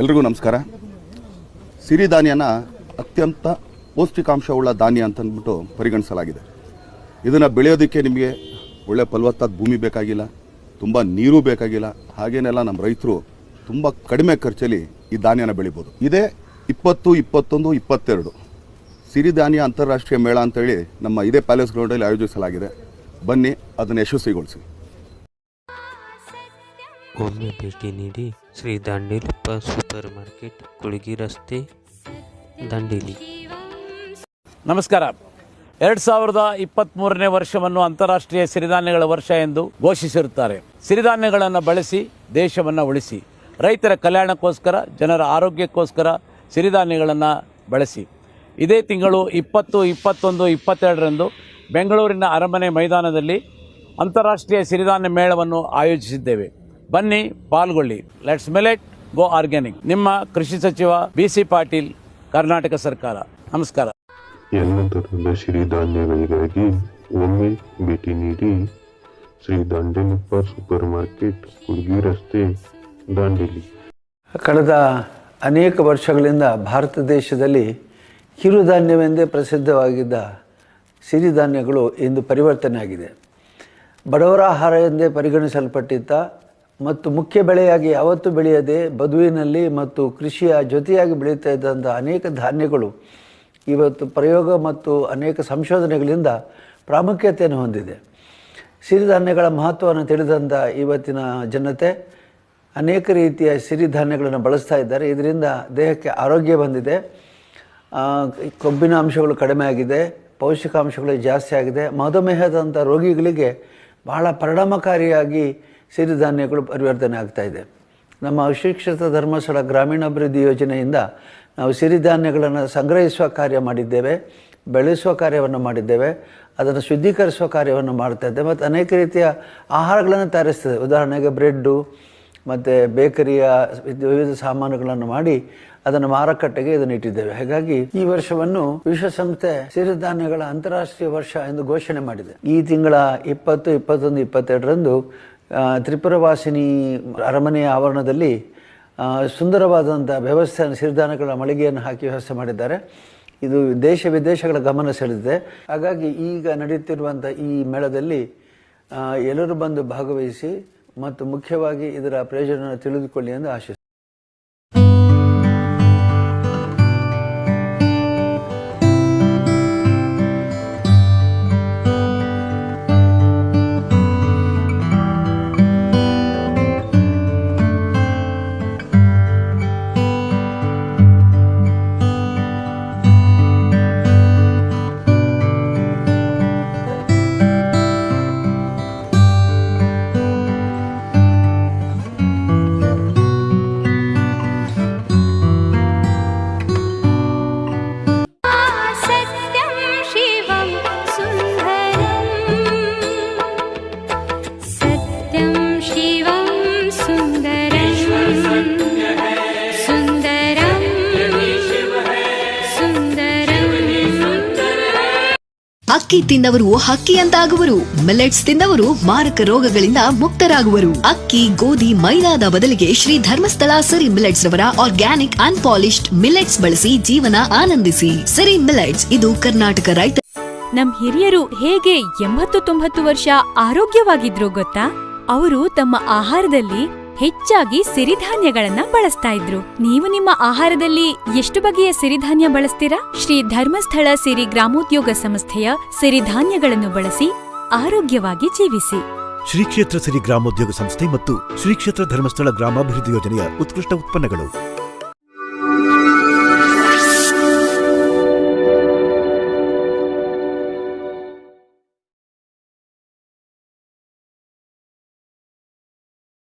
ಎಲ್ರಿಗೂ ನಮಸ್ಕಾರ. ಸಿರಿಧಾನ್ಯನ ಅತ್ಯಂತ ಪೌಷ್ಟಿಕಾಂಶವುಳ್ಳ ಧಾನ್ಯ ಅಂತಂದ್ಬಿಟ್ಟು ಪರಿಗಣಿಸಲಾಗಿದೆ. ಇದನ್ನು ಬೆಳೆಯೋದಕ್ಕೆ ನಿಮಗೆ ಒಳ್ಳೆ ಫಲವತ್ತಾದ ಭೂಮಿ ಬೇಕಾಗಿಲ್ಲ, ತುಂಬ ನೀರು ಬೇಕಾಗಿಲ್ಲ. ಹಾಗೇನೆಲ್ಲ ನಮ್ಮ ರೈತರು ತುಂಬ ಕಡಿಮೆ ಖರ್ಚಲ್ಲಿ ಈ ಧಾನ್ಯನ ಬೆಳಿಬೋದು. ಇದೇ 20, 21, 22 ಸಿರಿಧಾನ್ಯ ಅಂತಾರಾಷ್ಟ್ರೀಯ ಮೇಳ ಅಂತೇಳಿ ನಮ್ಮ ಇದೇ ಪ್ಯಾಲೇಸ್ ಗ್ರೌಂಡಲ್ಲಿ ಆಯೋಜಿಸಲಾಗಿದೆ. ಬನ್ನಿ ಅದನ್ನು ಯಶಸ್ವಿಗೊಳಿಸಿ. ಒಮ್ಮೆ ಭೇಟಿ ನೀಡಿ ಶ್ರೀ ದಾಂಡೇಲಪ್ಪ ಸೂಪರ್ ಮಾರ್ಕೆಟ್, ಕುಳಗಿ ರಸ್ತೆ, ದಾಂಡೇಲಿ. ನಮಸ್ಕಾರ. 2023ನೇ ವರ್ಷವನ್ನು ಅಂತಾರಾಷ್ಟ್ರೀಯ ಸಿರಿಧಾನ್ಯಗಳ ವರ್ಷ ಎಂದು ಘೋಷಿಸಿರುತ್ತಾರೆ. ಸಿರಿಧಾನ್ಯಗಳನ್ನು ಬಳಸಿ ದೇಶವನ್ನು ಉಳಿಸಿ, ರೈತರ ಕಲ್ಯಾಣಕ್ಕೋಸ್ಕರ, ಜನರ ಆರೋಗ್ಯಕ್ಕೋಸ್ಕರ ಸಿರಿಧಾನ್ಯಗಳನ್ನು ಬಳಸಿ. ಇದೇ ತಿಂಗಳು 20, 21, 22ರಂದು ಬೆಂಗಳೂರಿನ ಅರಮನೆ ಮೈದಾನದಲ್ಲಿ ಅಂತಾರಾಷ್ಟ್ರೀಯ ಸಿರಿಧಾನ್ಯ ಮೇಳವನ್ನು ಆಯೋಜಿಸಿದ್ದೇವೆ. ಬನ್ನಿ, ಪಾಲ್ಗೊಳ್ಳಿ. Let's millet go organic. ನಿಮ್ಮ ಕೃಷಿ ಸಚಿವ BC ಪಾಟೀಲ್, ಕರ್ನಾಟಕ ಸರ್ಕಾರ. ನಮಸ್ಕಾರ. ಎಲ್ಲ ತರಹದ ಸಿರಿಧಾನ್ಯಗಳಿಗಾಗಿ ಒಮ್ಮೆ ಭೇಟಿ ನೀಡಿ ಶ್ರೀ ದಾಂಡೇಲಪ್ಪ ಸೂಪರ್ ಮಾರ್ಕೆಟ್, ಕುಳಗಿ ರಸ್ತೆ, ದಾಂಡೇಲಿ. ಕಳೆದ ಅನೇಕ ವರ್ಷಗಳಿಂದ ಭಾರತ ದೇಶದಲ್ಲಿ ಕಿರುಧಾನ್ಯವೆಂದೇ ಪ್ರಸಿದ್ಧವಾಗಿದ್ದ ಸಿರಿಧಾನ್ಯಗಳು ಇಂದು ಪರಿವರ್ತನೆ ಆಗಿದೆ. ಬಡವರ ಆಹಾರ ಎಂದೇ ಪರಿಗಣಿಸಲ್ಪಟ್ಟಿದ್ದ ಮತ್ತು ಮುಖ್ಯ ಬೆಳೆಯಾಗಿ ಯಾವತ್ತೂ ಬೆಳೆಯದೆ ಬದುವಿನಲ್ಲಿ ಮತ್ತು ಕೃಷಿಯ ಜೊತೆಯಾಗಿ ಬೆಳೀತಾ ಇದ್ದಂಥ ಅನೇಕ ಧಾನ್ಯಗಳು ಇವತ್ತು ಪ್ರಯೋಗ ಮತ್ತು ಅನೇಕ ಸಂಶೋಧನೆಗಳಿಂದ ಪ್ರಾಮುಖ್ಯತೆಯನ್ನು ಹೊಂದಿದೆ. ಸಿರಿಧಾನ್ಯಗಳ ಮಹತ್ವವನ್ನು ತಿಳಿದಂಥ ಇವತ್ತಿನ ಜನತೆ ಅನೇಕ ರೀತಿಯ ಸಿರಿಧಾನ್ಯಗಳನ್ನು ಬಳಸ್ತಾ ಇದ್ದಾರೆ. ಇದರಿಂದ ದೇಹಕ್ಕೆ ಆರೋಗ್ಯ ಬಂದಿದೆ, ಕೊಬ್ಬಿನ ಅಂಶಗಳು ಕಡಿಮೆ ಆಗಿದೆ, ಪೌಷ್ಟಿಕಾಂಶಗಳು ಜಾಸ್ತಿ ಆಗಿದೆ. ಮಧುಮೇಹದಂಥ ರೋಗಿಗಳಿಗೆ ಬಹಳ ಪರಿಣಾಮಕಾರಿಯಾಗಿ ಸಿರಿಧಾನ್ಯಗಳು ಪರಿವರ್ತನೆ ಆಗ್ತಾಯಿದೆ. ನಮ್ಮ ಅಶಿಕ್ಷಿತ ಧರ್ಮಸ್ಥಳ ಗ್ರಾಮೀಣಾಭಿವೃದ್ಧಿ ಯೋಜನೆಯಿಂದ ನಾವು ಸಿರಿಧಾನ್ಯಗಳನ್ನು ಸಂಗ್ರಹಿಸುವ ಕಾರ್ಯ ಮಾಡಿದ್ದೇವೆ, ಬೆಳೆಸುವ ಕಾರ್ಯವನ್ನು ಮಾಡಿದ್ದೇವೆ, ಅದನ್ನು ಶುದ್ಧೀಕರಿಸುವ ಕಾರ್ಯವನ್ನು ಮಾಡ್ತಾಯಿದ್ದೇವೆ ಮತ್ತು ಅನೇಕ ರೀತಿಯ ಆಹಾರಗಳನ್ನು ತಯಾರಿಸ್ತೇವೆ. ಉದಾಹರಣೆಗೆ ಬ್ರೆಡ್ಡು ಮತ್ತು ಬೇಕರಿಯ ವಿವಿಧ ಸಾಮಾನುಗಳನ್ನು ಮಾಡಿ ಅದನ್ನು ಮಾರುಕಟ್ಟೆಗೆ ಇದನ್ನು ಇಟ್ಟಿದ್ದೇವೆ. ಹಾಗಾಗಿ ಈ ವರ್ಷವನ್ನು ವಿಶ್ವಸಂಸ್ಥೆ ಸಿರಿಧಾನ್ಯಗಳ ಅಂತಾರಾಷ್ಟ್ರೀಯ ವರ್ಷ ಎಂದು ಘೋಷಣೆ ಮಾಡಿದೆ. ಈ ತಿಂಗಳ 20, 21, 22ರಂದು ತ್ರಿಪುರವಾಸಿನಿ ಅರಮನೆಯ ಆವರಣದಲ್ಲಿ ಸುಂದರವಾದಂಥ ವ್ಯವಸ್ಥೆಯನ್ನು, ಸಿರಿಧಾನ್ಯಗಳ ಮಳಿಗೆಯನ್ನು ಹಾಕಿ ವ್ಯವಸ್ಥೆ ಮಾಡಿದ್ದಾರೆ. ಇದು ದೇಶ ವಿದೇಶಗಳ ಗಮನ ಸೆಳೆದಿದೆ. ಹಾಗಾಗಿ ಈಗ ನಡೆಯುತ್ತಿರುವಂಥ ಈ ಮೇಳದಲ್ಲಿ ಎಲ್ಲರೂ ಬಂದು ಭಾಗವಹಿಸಿ ಮತ್ತು ಮುಖ್ಯವಾಗಿ ಇದರ ಪ್ರಯೋಜನ ತಿಳಿದುಕೊಳ್ಳಿ ಎಂದು ಆಶಿಸುತ್ತೇನೆ. ಅಕ್ಕಿ ತಿಂದವರು ಹಕ್ಕಿಯಂತಾಗುವರು, ಮಿಲೆಟ್ಸ್ ತಿಂದವರು ಮಾರಕ ರೋಗಗಳಿಂದ ಮುಕ್ತರಾಗುವರು. ಅಕ್ಕಿ, ಗೋಧಿ, ಮೈದಾದ ಬದಲಿಗೆ ಶ್ರೀ ಧರ್ಮಸ್ಥಳ ಸಿರಿ ಮಿಲೆಟ್ಸ್ ರವರ ಆರ್ಗ್ಯಾನಿಕ್ ಅನ್ಪಾಲಿಶ್ಡ್ ಮಿಲೆಟ್ಸ್ ಬಳಸಿ ಜೀವನ ಆನಂದಿಸಿ. ಸಿರಿ ಮಿಲೆಟ್ಸ್, ಇದು ಕರ್ನಾಟಕ ರೈತ. ನಮ್ ಹಿರಿಯರು ಹೇಗೆ 80-90 ವರ್ಷ ಆರೋಗ್ಯವಾಗಿದ್ರು ಗೊತ್ತಾ? ಅವರು ತಮ್ಮ ಆಹಾರದಲ್ಲಿ ಹೆಚ್ಚಾಗಿ ಸಿರಿಧಾನ್ಯಗಳನ್ನ ಬಳಸ್ತಾ ಇದ್ರು. ನೀವು ನಿಮ್ಮ ಆಹಾರದಲ್ಲಿ ಎಷ್ಟು ಬಗೆಯ ಸಿರಿಧಾನ್ಯ ಬಳಸ್ತೀರಾ? ಶ್ರೀ ಧರ್ಮಸ್ಥಳ ಸಿರಿ ಗ್ರಾಮೋದ್ಯೋಗ ಸಂಸ್ಥೆಯ ಸಿರಿಧಾನ್ಯಗಳನ್ನು ಬಳಸಿ ಆರೋಗ್ಯವಾಗಿ ಜೀವಿಸಿ. ಶ್ರೀ ಕ್ಷೇತ್ರ ಸಿರಿ ಗ್ರಾಮೋದ್ಯೋಗ ಸಂಸ್ಥೆ ಮತ್ತು ಶ್ರೀ ಕ್ಷೇತ್ರ ಧರ್ಮಸ್ಥಳ ಗ್ರಾಮಾಭಿವೃದ್ಧಿ ಯೋಜನೆಯ ಉತ್ಕೃಷ್ಟ ಉತ್ಪನ್ನಗಳು.